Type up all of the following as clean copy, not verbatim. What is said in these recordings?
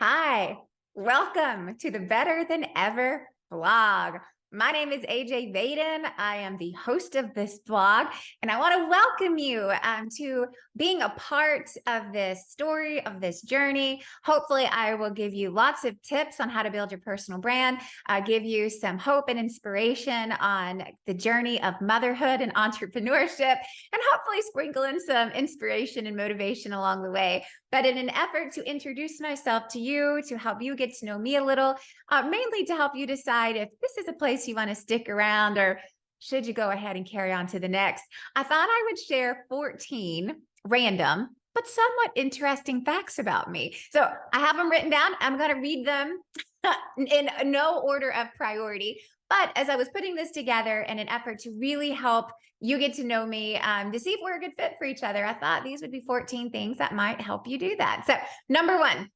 Hi, welcome to the Better Than Ever blog. My name is AJ Vaden. I am the host of this blog, and I want to welcome you to being a part of this story, of this journey. Hopefully, I will give you lots of tips on how to build your personal brand, give you some hope and inspiration on the journey of motherhood and entrepreneurship, and hopefully sprinkle in some inspiration and motivation along the way. But in an effort to introduce myself to you, to help you get to know me a little, mainly to help you decide if this is a place you want to stick around or should you go ahead and carry on to the next, I thought I would share 14 random but somewhat interesting facts about me. So I have them written down. I'm going to read them in no order of priority. But as I was putting this together in an effort to really help you get to know me, to see if we're a good fit for each other, I thought these would be 14 things that might help you do that. So number one,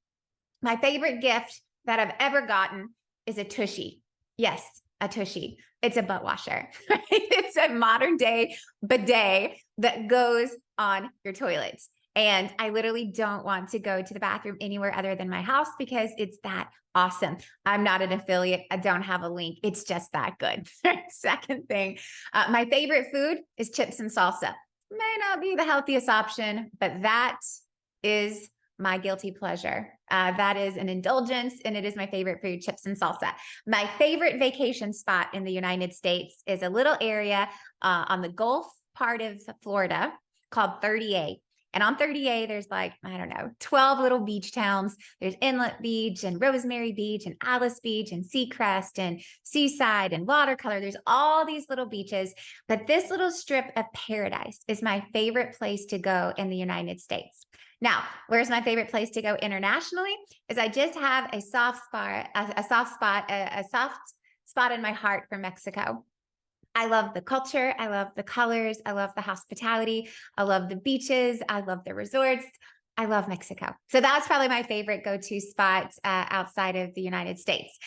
my favorite gift that I've ever gotten is a tushy. Yes, a tushy. It's a butt washer. It's a modern day bidet that goes on your toilet. And I literally don't want to go to the bathroom anywhere other than my house because it's that awesome. I'm not an affiliate. I don't have a link. It's just that good. Second thing, my favorite food is chips and salsa. May not be the healthiest option, but that is my guilty pleasure. That is an indulgence, and it is my favorite food, chips and salsa. My favorite vacation spot in the United States is a little area on the Gulf part of Florida called 30A. And on 30A, there's 12 little beach towns. There's Inlet Beach and Rosemary Beach and Alice Beach and Seacrest and Seaside and Watercolor. There's all these little beaches, but this little strip of paradise is my favorite place to go in the United States. Now, where's my favorite place to go internationally? Is I just have a soft spot in my heart for Mexico. I love the culture. I love the colors. I love the hospitality. I love the beaches. I love the resorts. I love Mexico. So that's probably my favorite go-to spot outside of the United States.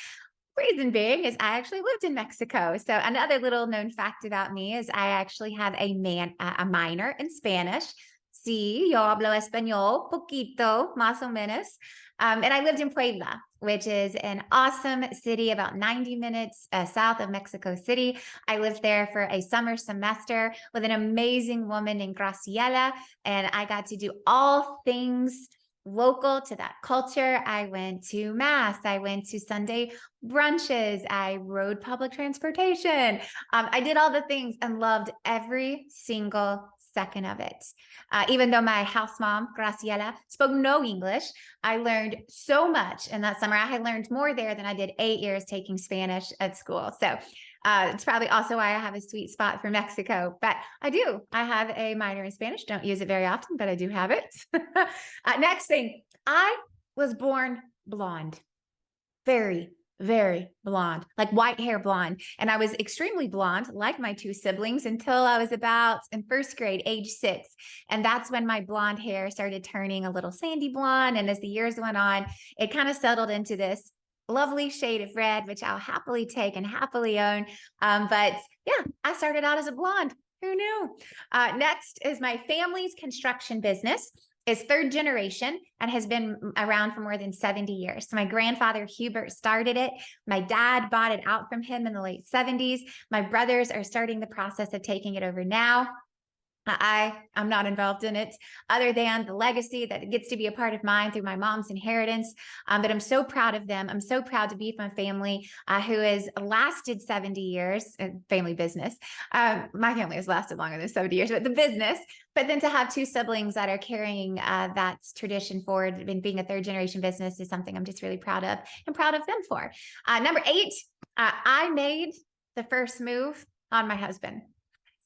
Reason being is I actually lived in Mexico. So another little known fact about me is I actually have a minor in Spanish. Sí, yo hablo español, poquito, más o menos. And I lived in Puebla, which is an awesome city about 90 minutes south of Mexico City. I lived there for a summer semester with an amazing woman named Graciela, and I got to do all things local to that culture. I went to mass. I went to Sunday brunches. I rode public transportation. I did all the things and loved every single second of it. Even though my house mom, Graciela, spoke no English, I learned so much in that summer. I had learned more there than I did 8 years taking Spanish at school. So it's probably also why I have a sweet spot for Mexico. But I do. I have a minor in Spanish. Don't use it very often, but I do have it. Next thing, I was born blonde. Very, very blonde, like white hair blonde. And I was extremely blonde, like my two siblings, until I was about in first grade, age 6. And that's when my blonde hair started turning a little sandy blonde. And as the years went on, it kind of settled into this lovely shade of red, which I'll happily take and happily own. But yeah, I started out as a blonde. Who knew? Next is my family's construction business. Is third generation and has been around for more than 70 years. So my grandfather, Hubert, started it. My dad bought it out from him in the late 70s. My brothers are starting the process of taking it over now. I'm not involved in it other than the legacy that gets to be a part of mine through my mom's inheritance. But I'm so proud of them. I'm so proud to be from a family who has lasted 70 years, family business. My family has lasted longer than 70 years, but the business. But then to have two siblings that are carrying that tradition forward and being a third generation business is something I'm just really proud of and proud of them for. Number 8, I made the first move on my husband.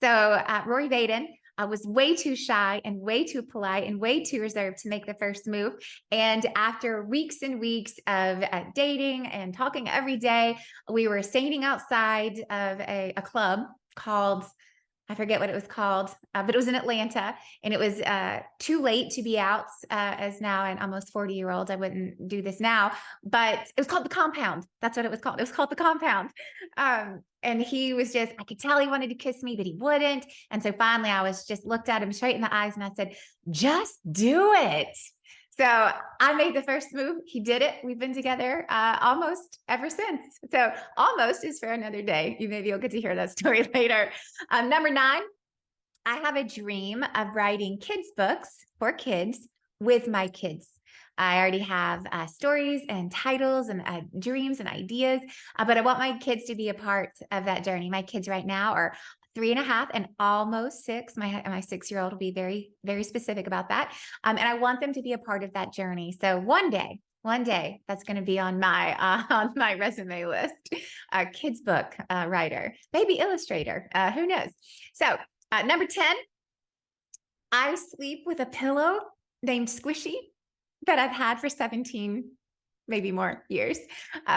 So Rory Vaden, I was way too shy and way too polite and way too reserved to make the first move. And after weeks and weeks of dating and talking every day, we were standing outside of a club called, I forget what it was called, but it was in Atlanta, and it was too late to be out as now an almost 40-year-old. I wouldn't do this now, but it was called The Compound. That's what it was called. It was called The Compound. And he was just, I could tell he wanted to kiss me, but he wouldn't. And so finally I was just looked at him straight in the eyes and I said, just do it. So I made the first move. He did it. We've been together almost ever since. So almost is for another day. Maybe you'll get to hear that story later. Number 9, I have a dream of writing kids' books for kids with my kids. I already have stories and titles and dreams and ideas, but I want my kids to be a part of that journey. My kids right now are 3.5 and almost 6. My 6-year-old will be very, very specific about that. And I want them to be a part of that journey. So one day, that's going to be on my resume list. Kids book writer, maybe illustrator, who knows? So number 10, I sleep with a pillow named Squishy that I've had for 17, maybe more years.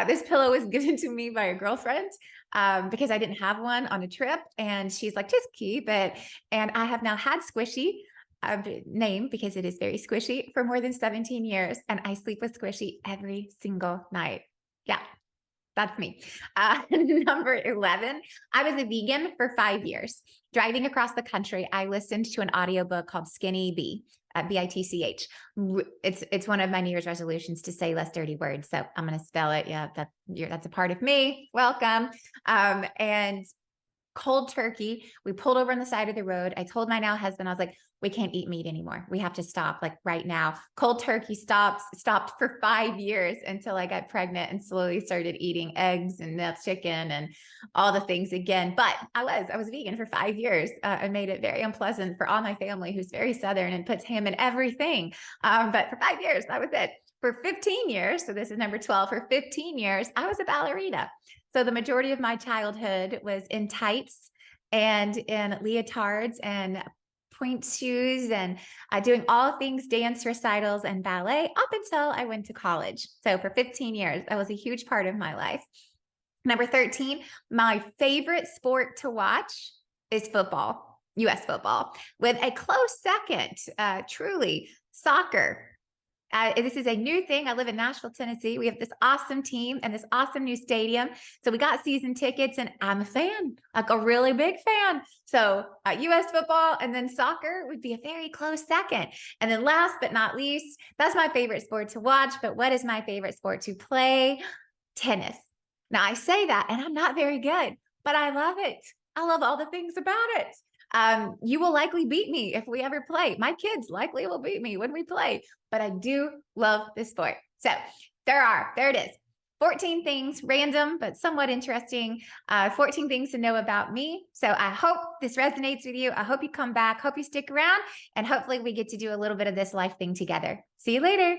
This pillow was given to me by a girlfriend because I didn't have one on a trip. And she's like, just keep it. And I have now had Squishy, name because it is very squishy, for more than 17 years. And I sleep with Squishy every single night. Yeah. That's me. Number 11, I was a vegan for 5 years. Driving across the country, I listened to an audiobook called Skinny Bee, BITCH. It's one of my New Year's resolutions to say less dirty words. So I'm going to spell it. Yeah, that's a part of me. Welcome. And cold turkey, we pulled over on the side of the road. I told my now husband, I was like, we can't eat meat anymore. We have to stop like right now. Cold turkey stopped for 5 years until I got pregnant and slowly started eating eggs and chicken and all the things again. But I was vegan for 5 years. I made it very unpleasant for all my family who's very Southern and puts ham in everything. But for 5 years, that was it. For 15 years, so this is number 12, for 15 years, I was a ballerina. So the majority of my childhood was in tights and in leotards and point shoes and doing all things dance recitals and ballet up until I went to college. So for 15 years, that was a huge part of my life. Number 13, my favorite sport to watch is football, US football, with a close second, truly, soccer. This is a new thing. I live in Nashville, Tennessee. We have this awesome team and this awesome new stadium. So we got season tickets and I'm a fan, like a really big fan. So US football and then soccer would be a very close second. And then last but not least, that's my favorite sport to watch. But what is my favorite sport to play? Tennis. Now I say that and I'm not very good, but I love it. I love all the things about it. You will likely beat me if we ever play. My kids likely will beat me when we play, but I do love this sport. So there it is. 14 things, random, but somewhat interesting. 14 things to know about me. So I hope this resonates with you. I hope you come back, hope you stick around, and hopefully we get to do a little bit of this life thing together. See you later.